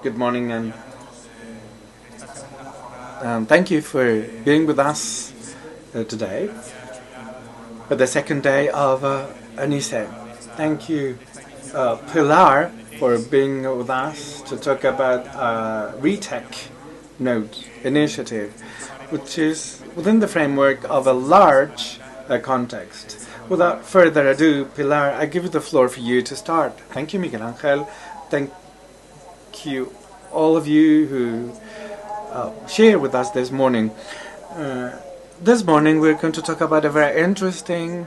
Good morning, and thank you for being with us today for the second day of ENISE. Thank you, Pilar, for being with us to talk about RETECH Nodes initiative, which is within the framework of a large context. Without further ado, Pilar, I give you the floor for you to start. Thank you, Miguel Angel. Thank you, all of you who share with us this morning. This morning we're going to talk about a very interesting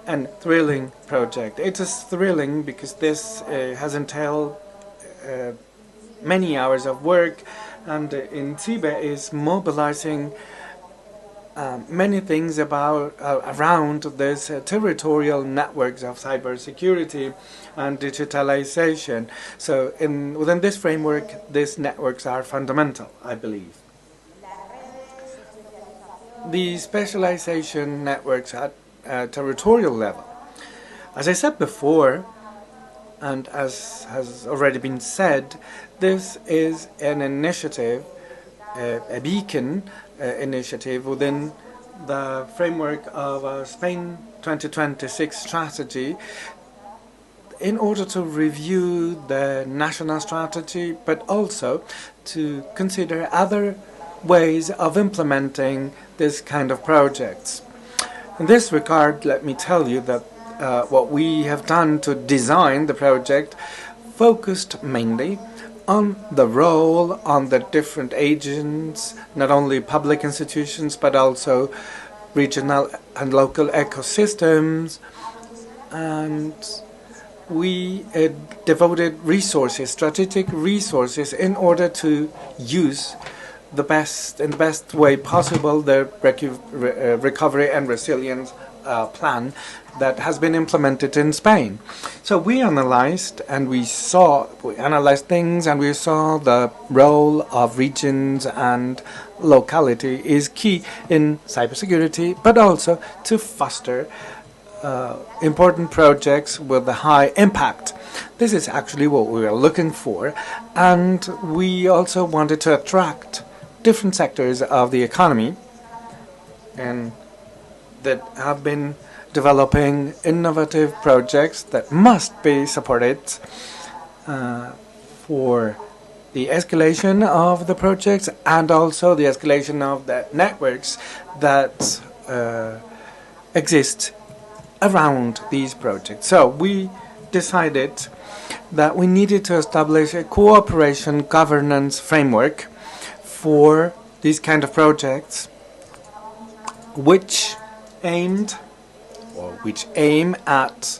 and thrilling project. It is thrilling because this has entailed many hours of work, and INCIBE is mobilizing many things around this territorial networks of cybersecurity and digitalization. So within this framework, these networks are fundamental, I believe. The specialization networks at territorial level. As I said before, and as has already been said, this is an initiative, a beacon initiative within the framework of Spain 2026 strategy, in order to review the national strategy, but also to consider other ways of implementing this kind of projects. In this regard, let me tell you that what we have done to design the project focused mainly on the role on the different agents, not only public institutions but also regional and local ecosystems, and we devoted resources, strategic resources, in order to use in the best way possible the recovery and resilience plan that has been implemented in Spain. So we analyzed things, and we saw the role of regions and locality is key in cybersecurity, but also to foster important projects with a high impact. This is actually what we were looking for, and we also wanted to attract different sectors of the economy and that have been developing innovative projects that must be supported for the escalation of the projects and also the escalation of the networks that exist around these projects. So we decided that we needed to establish a cooperation governance framework for these kind of projects, which aim at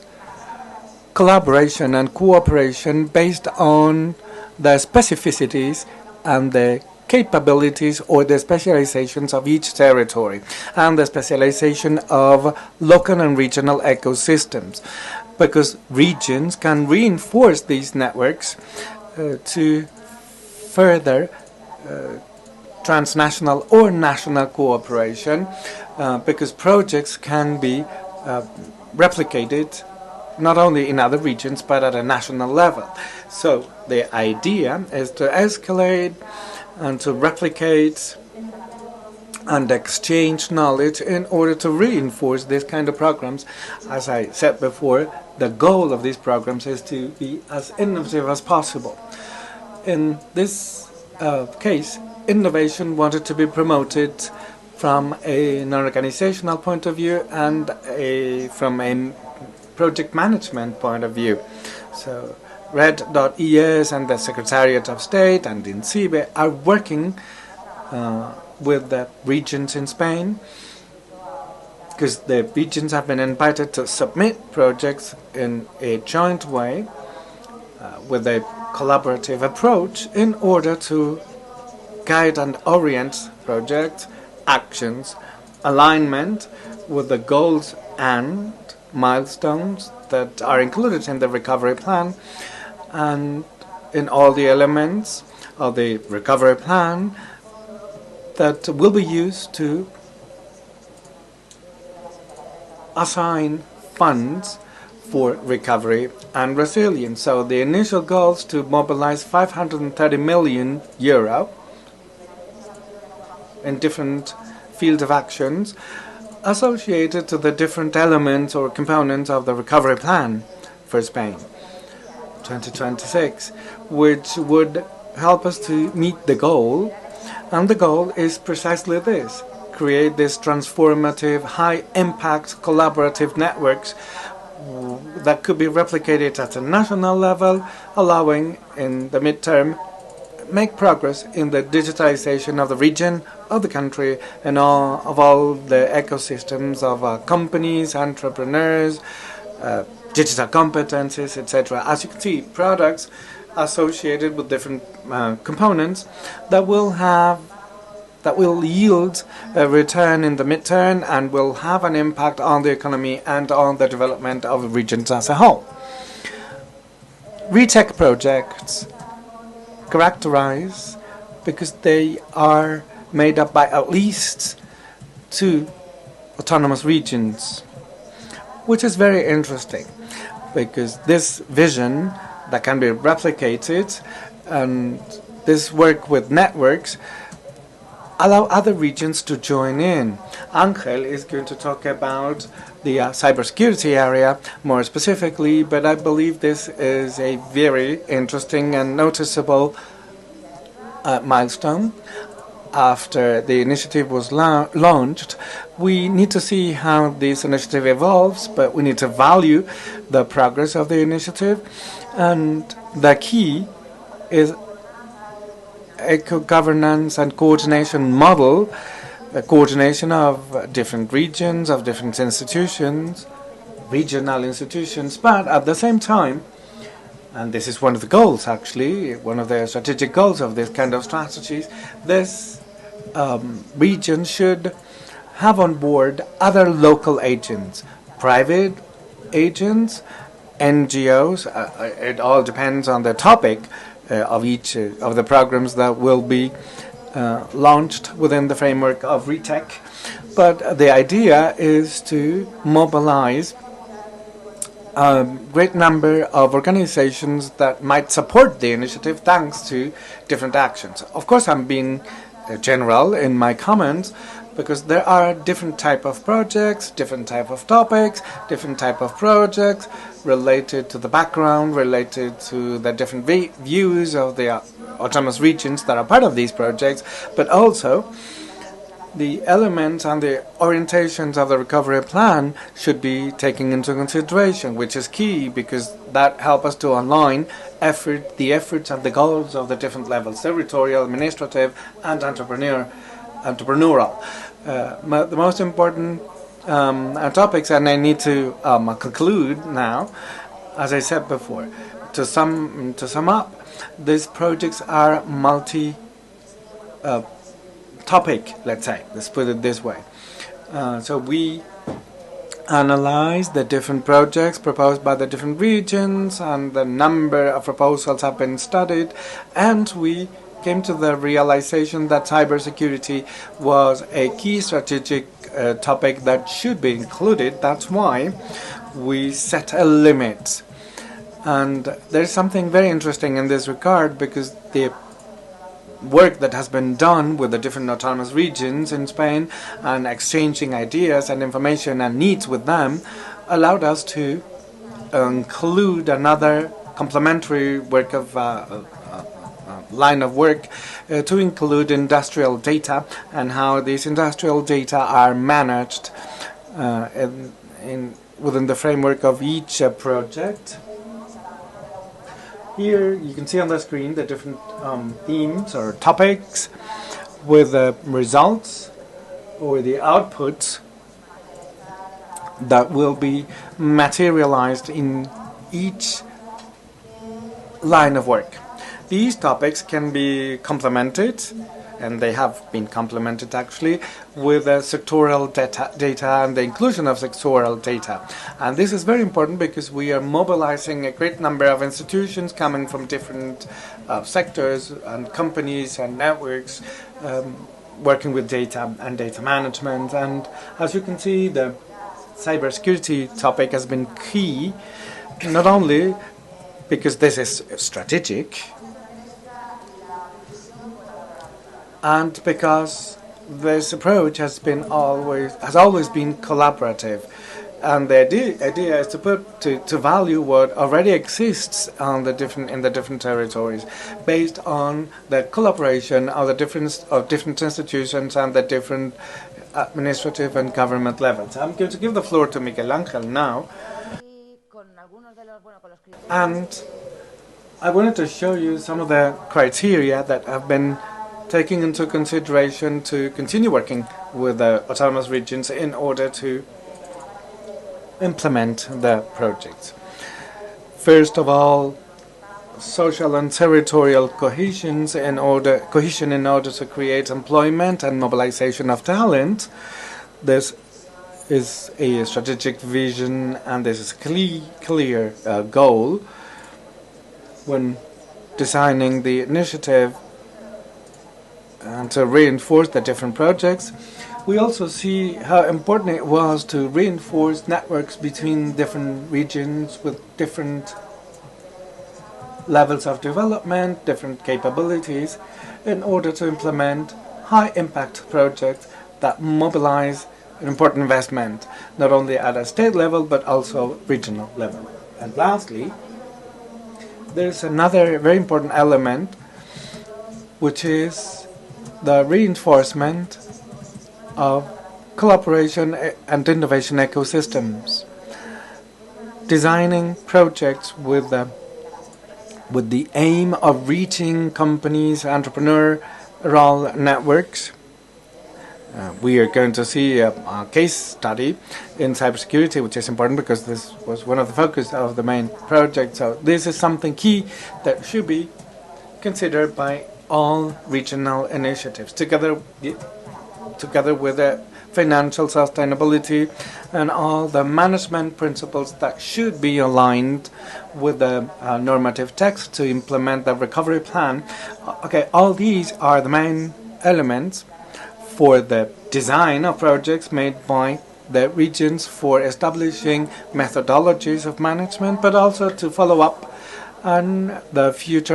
collaboration and cooperation based on the specificities and the capabilities or the specializations of each territory and the specialization of local and regional ecosystems, because regions can reinforce these networks to further transnational or national cooperation, because projects can be replicated not only in other regions but at a national level. So the idea is to escalate and to replicate and exchange knowledge in order to reinforce this kind of programs. As I said before, the goal of these programs is to be as innovative as possible. In this case, innovation wanted to be promoted from an organizational point of view and from a project management point of view. So RETECH and the Secretariat of State and INCIBE are working with the regions in Spain, because the regions have been invited to submit projects in a joint way with a collaborative approach in order to guide and orient project actions, alignment with the goals and milestones that are included in the recovery plan, and in all the elements of the recovery plan that will be used to assign funds for recovery and resilience. So the initial goal is to mobilize 530 million euro in different fields of actions associated to the different elements or components of the recovery plan for Spain 2026, which would help us to meet the goal. And the goal is precisely this: create this transformative, high-impact collaborative networks that could be replicated at a national level, allowing in the midterm make progress in the digitalization of the region, of the country, and all the ecosystems of companies, entrepreneurs, digital competences, etc. As you can see, products associated with different components that will yield a return in the midterm and will have an impact on the economy and on the development of the regions as a whole. RETECH projects characterize because they are made up by at least 2 autonomous regions, which is very interesting because this vision that can be replicated and this work with networks allow other regions to join in. Angel is going to talk about the cybersecurity area more specifically, but I believe this is a very interesting and noticeable milestone. After the initiative was launched, we need to see how this initiative evolves, but we need to value the progress of the initiative, and the key is a governance and coordination model, a coordination of different regions, of different institutions, regional institutions, but at the same time, and this is one of the goals actually, one of the strategic goals of this kind of strategies, this region should have on board other local agents, private agents, NGOs, it all depends on the topic of each of the programs that will be launched within the framework of RETECH. But the idea is to mobilize a great number of organizations that might support the initiative thanks to different actions. Of course, I'm being general in my comments because there are different type of projects, different type of topics, different type of projects related to the background, related to the different views of the autonomous regions that are part of these projects, but also the elements and the orientations of the recovery plan should be taken into consideration, which is key because that helps us to align the efforts and the goals of the different levels, territorial, administrative, and entrepreneurial. The most important topics, and I need to conclude now, as I said before, to sum up, these projects are multi-topic, let's say. Let's put it this way. So we analyze the different projects proposed by the different regions, and the number of proposals have been studied, and we came to the realization that cybersecurity was a key strategic topic that should be included. That's why we set a limit. And there's something very interesting in this regard because the work that has been done with the different autonomous regions in Spain and exchanging ideas and information and needs with them allowed us to include another complementary work of line of work to include industrial data and how these industrial data are managed within the framework of each project. Here you can see on the screen the different themes or topics with the results or the outputs that will be materialized in each line of work. These topics can be complemented, and they have been complemented actually, with sectoral data and the inclusion of sectoral data. And this is very important because we are mobilizing a great number of institutions coming from different sectors and companies and networks working with data and data management. And as you can see, the cybersecurity topic has been key, not only because this is strategic, and because this approach has always been collaborative. And the idea is to value what already exists in the different territories, based on the collaboration of different institutions and the different administrative and government levels. I'm going to give the floor to Miguel Angel now, and I wanted to show you some of the criteria that have been taken into consideration to continue working with the autonomous regions in order to implement the projects. First of all, social and territorial cohesion in order to create employment and mobilization of talent. This is a strategic vision, and this is a clear goal when designing the initiative and to reinforce the different projects. We also see how important it was to reinforce networks between different regions with different levels of development, different capabilities, in order to implement high-impact projects that mobilize an important investment, not only at a state level but also regional level. And lastly, there's another very important element, which is the reinforcement of collaboration and innovation ecosystems. Designing projects with the aim of reaching companies, entrepreneurial networks. We are going to see a case study in cybersecurity, which is important because this was one of the focus of the main project. So this is something key that should be considered by all regional initiatives, together with the financial sustainability and all the management principles that should be aligned with the normative text to implement the recovery plan. Okay, all these are the main elements for the design of projects made by the regions for establishing methodologies of management, but also to follow up on the future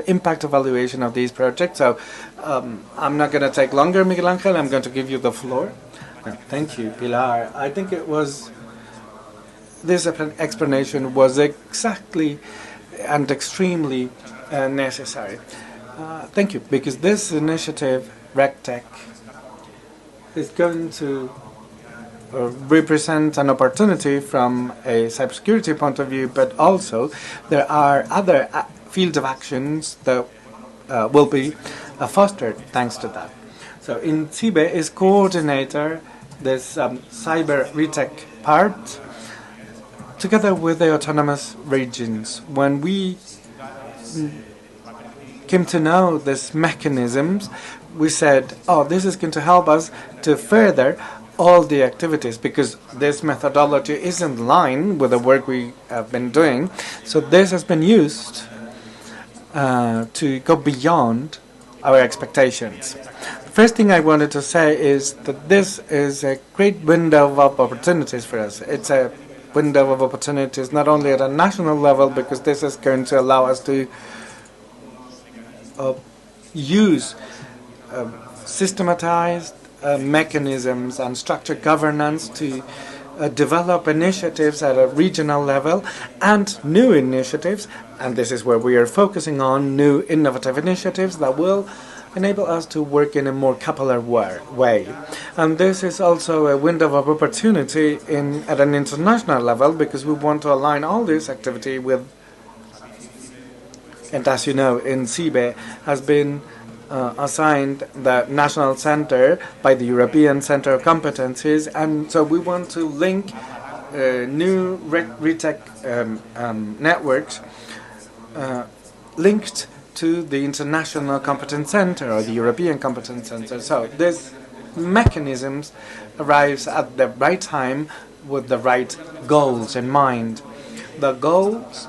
impact evaluation of these projects. So I'm not going to take longer, Miguel Angel. I'm going to give you the floor. Thank you, Pilar. I think this explanation was exactly and extremely necessary. Thank you, because this initiative, RETECH, is going to represent an opportunity from a cybersecurity point of view, but also there are other fields of actions that will be fostered thanks to that. So INCIBE is coordinator this cyber RETECH part together with the autonomous regions. When we came to know these mechanisms, we said, oh, this is going to help us to further all the activities, because this methodology is in line with the work we have been doing. So this has been used to go beyond our expectations. The first thing I wanted to say is that this is a great window of opportunities for us. It's a window of opportunities not only at a national level, because this is going to allow us to use systematized mechanisms and structured governance to develop initiatives at a regional level and new initiatives, and this is where we are focusing on new innovative initiatives that will enable us to work in a more capillary way. And this is also a window of opportunity at an international level, because we want to align all this activity with, and as you know, INCIBE has been assigned the national center by the European Center of Competences, and so we want to link new RETECH networks linked to the International Competence Center or the European Competence Center. So these mechanisms arrives at the right time with the right goals in mind. The goals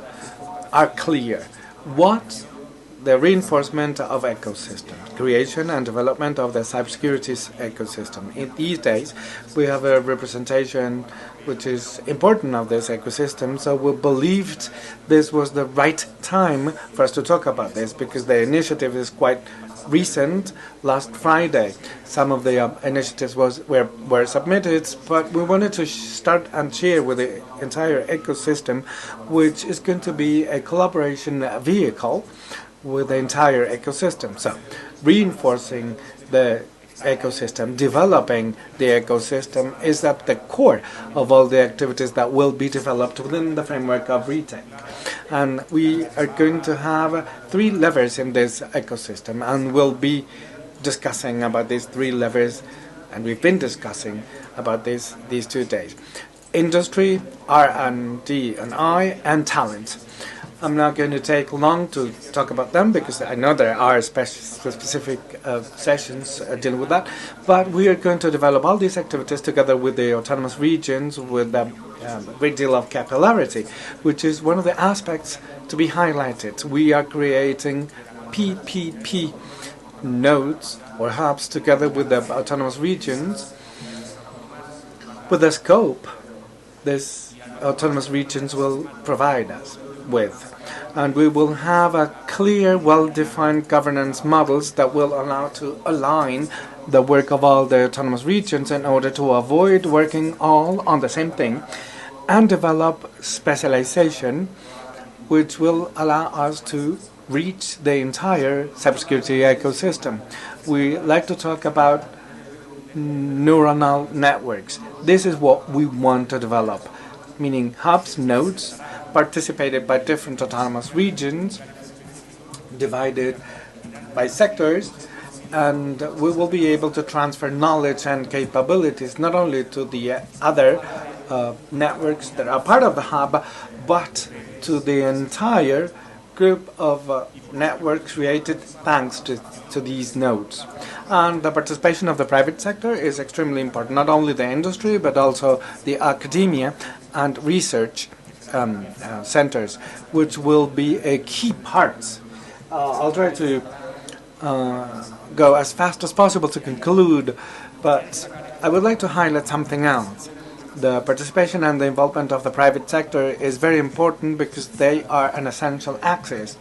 are clear. What the reinforcement of ecosystems, creation and development of the cybersecurity ecosystem. In these days, we have a representation which is important of this ecosystem, so we believed this was the right time for us to talk about this, because the initiative is quite recent, last Friday. Some of the initiatives were submitted, but we wanted to start and share with the entire ecosystem, which is going to be a collaboration vehicle with the entire ecosystem. So, reinforcing the ecosystem, developing the ecosystem is at the core of all the activities that will be developed within the framework of RETECH. And we are going to have 3 levers in this ecosystem, and we'll be discussing about these 3 levers, and we've been discussing about these 2 days. Industry, R&D and I, and talent. I'm not going to take long to talk about them, because I know there are specific sessions dealing with that, but we are going to develop all these activities together with the autonomous regions with a great deal of capillarity, which is one of the aspects to be highlighted. We are creating PPP nodes or hubs together with the autonomous regions with the scope this autonomous regions will provide us with. And we will have a clear, well-defined governance models that will allow to align the work of all the autonomous regions in order to avoid working all on the same thing, and develop specialization, which will allow us to reach the entire cybersecurity ecosystem. We like to talk about neuronal networks. This is what we want to develop, meaning hubs, nodes, participated by different autonomous regions, divided by sectors, and we will be able to transfer knowledge and capabilities not only to the other networks that are part of the hub, but to the entire group of networks created thanks to these nodes. And the participation of the private sector is extremely important, not only the industry, but also the academia and research centers, which will be a key part. I'll try to go as fast as possible to conclude, but I would like to highlight something else. The participation and the involvement of the private sector is very important, because they are an essential axis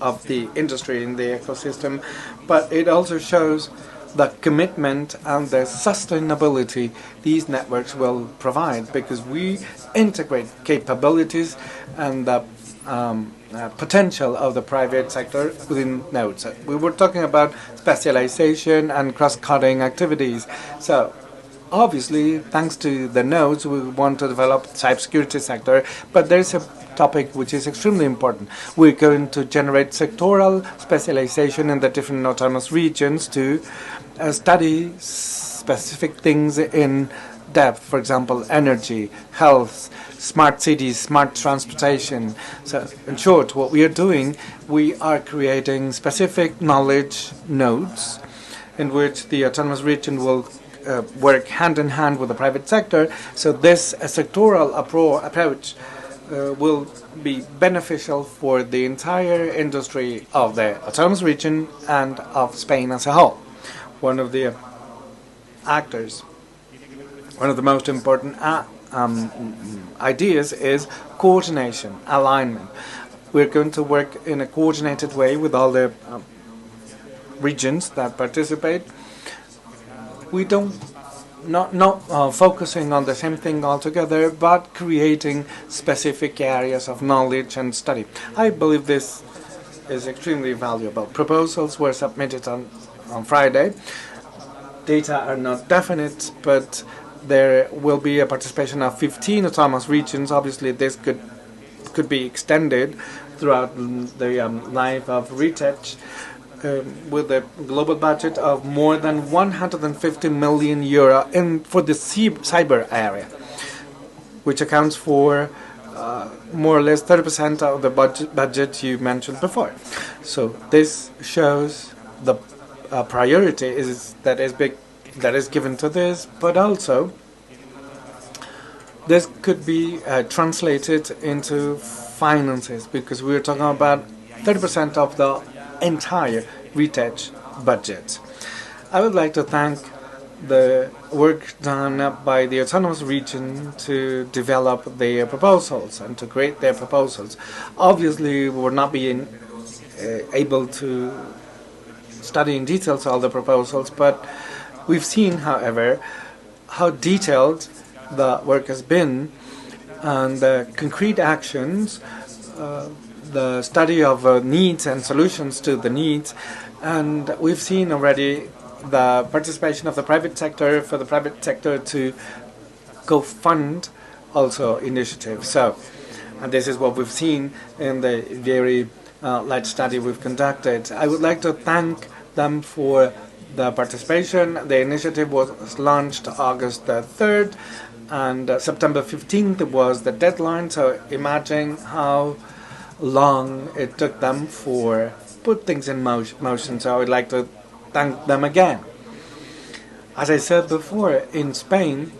of the industry in the ecosystem, but it also shows the commitment and the sustainability these networks will provide, because we integrate capabilities and the potential of the private sector within nodes. We were talking about specialization and cross-cutting activities. So obviously, thanks to the nodes, we want to develop cybersecurity sector, but there's a topic which is extremely important. We're going to generate sectoral specialization in the different autonomous regions to study specific things in depth, for example, energy, health, smart cities, smart transportation. So, in short, what we are doing, we are creating specific knowledge nodes in which the autonomous region will work hand in hand with the private sector. So this sectoral approach will be beneficial for the entire industry of the autonomous region and of Spain as a whole. One of the actors, one of the most important ideas is coordination, alignment. We're going to work in a coordinated way with all the regions that participate. We don't not focusing on the same thing altogether, but creating specific areas of knowledge and study. I believe this is extremely valuable. Proposals were submitted on Friday. Data are not definite, but there will be a participation of 15 autonomous regions. Obviously, this could be extended throughout the life of RETECH. With a global budget of more than 150 million euro for the cyber area, which accounts for more or less 30% of the budget you mentioned before. So this shows the priority that is given to this, but also this could be translated into finances, because we're talking about 30% of the entire RETECH budget. I would like to thank the work done by the autonomous region to develop their proposals and to create their proposals. Obviously, we're not being able to study in details all the proposals, but we've seen, however, how detailed the work has been and the concrete actions, the study of needs and solutions to the needs, and we've seen already the participation of the private sector for the private sector to co-fund also initiatives. So, and this is what we've seen in the very large study we've conducted. I would like to thank them for the participation. The initiative was launched August the 3rd, and September 15th was the deadline. So imagine how long it took them for put things in motion. So I would like to thank them again. As I said before, in Spain,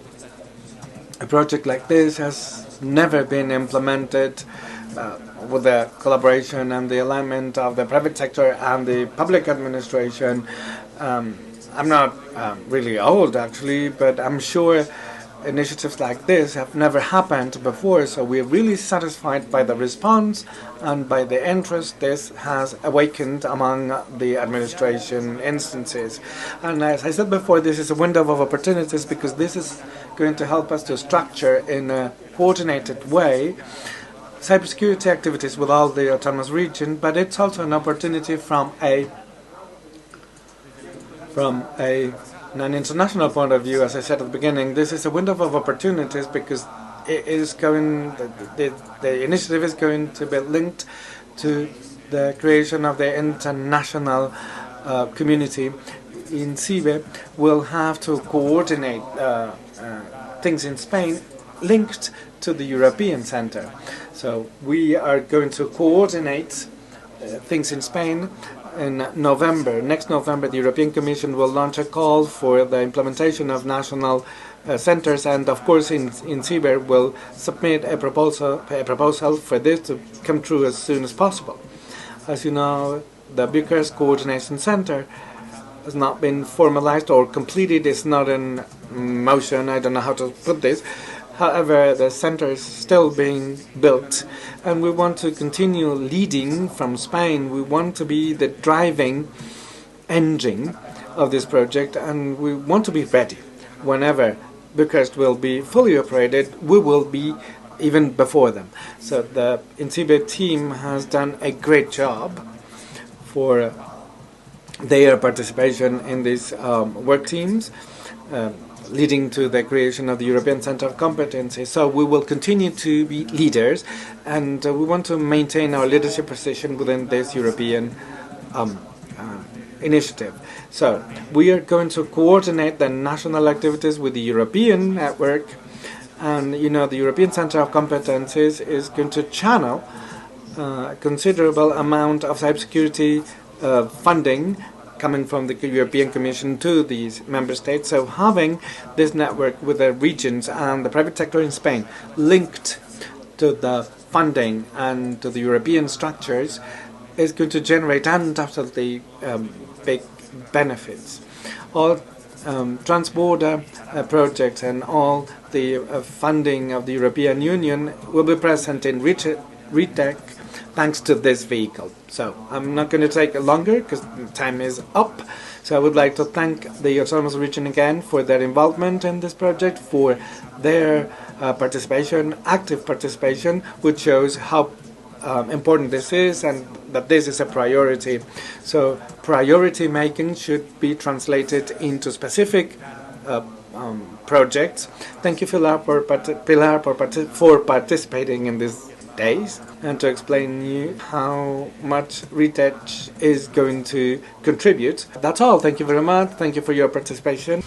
a project like this has never been implemented with the collaboration and the alignment of the private sector and the public administration. I'm not really old, actually, but I'm sure initiatives like this have never happened before, so we're really satisfied by the response and by the interest this has awakened among the administration instances. And as I said before, this is a window of opportunities because this is going to help us to structure in a coordinated way cybersecurity activities with all the autonomous region, but it's also an opportunity from an international point of view. As I said at the beginning, this is a window of opportunities because it is going, the initiative is going to be linked to the creation of the international community. INCIBE will have to coordinate things in Spain linked to the European Center. So we are going to coordinate things in Spain. In November, next November, the European Commission will launch a call for the implementation of national centers, and of course, INCIBE will submit a proposal for this to come true as soon as possible. As you know, the Bucharest Coordination Center has not been formalized or completed. It's not in motion. I don't know how to put this. However, the center is still being built, and we want to continue leading from Spain. We want to be the driving engine of this project, and we want to be ready. Whenever Bucharest will be fully operated, we will be even before them. So the INCIBE team has done a great job for their participation in these work teams, leading to the creation of the European Center of Competences. So we will continue to be leaders, and we want to maintain our leadership position within this European initiative. So we are going to coordinate the national activities with the European network, and you know the European Center of Competences is going to channel a considerable amount of cybersecurity funding coming from the European Commission to these member states. So having this network with the regions and the private sector in Spain linked to the funding and to the European structures is going to generate undoubtedly big benefits. All trans-border projects and all the funding of the European Union will be present in RETECH thanks to this vehicle. So I'm not going to take longer because time is up. So I would like to thank the Autonomous Region again for their involvement in this project, for their participation, active participation, which shows how important this is and that this is a priority. So priority making should be translated into specific projects. Thank you, Pilar, for participating in this days and to explain you how much RETECH is going to contribute. That's all. Thank you very much. Thank you for your participation.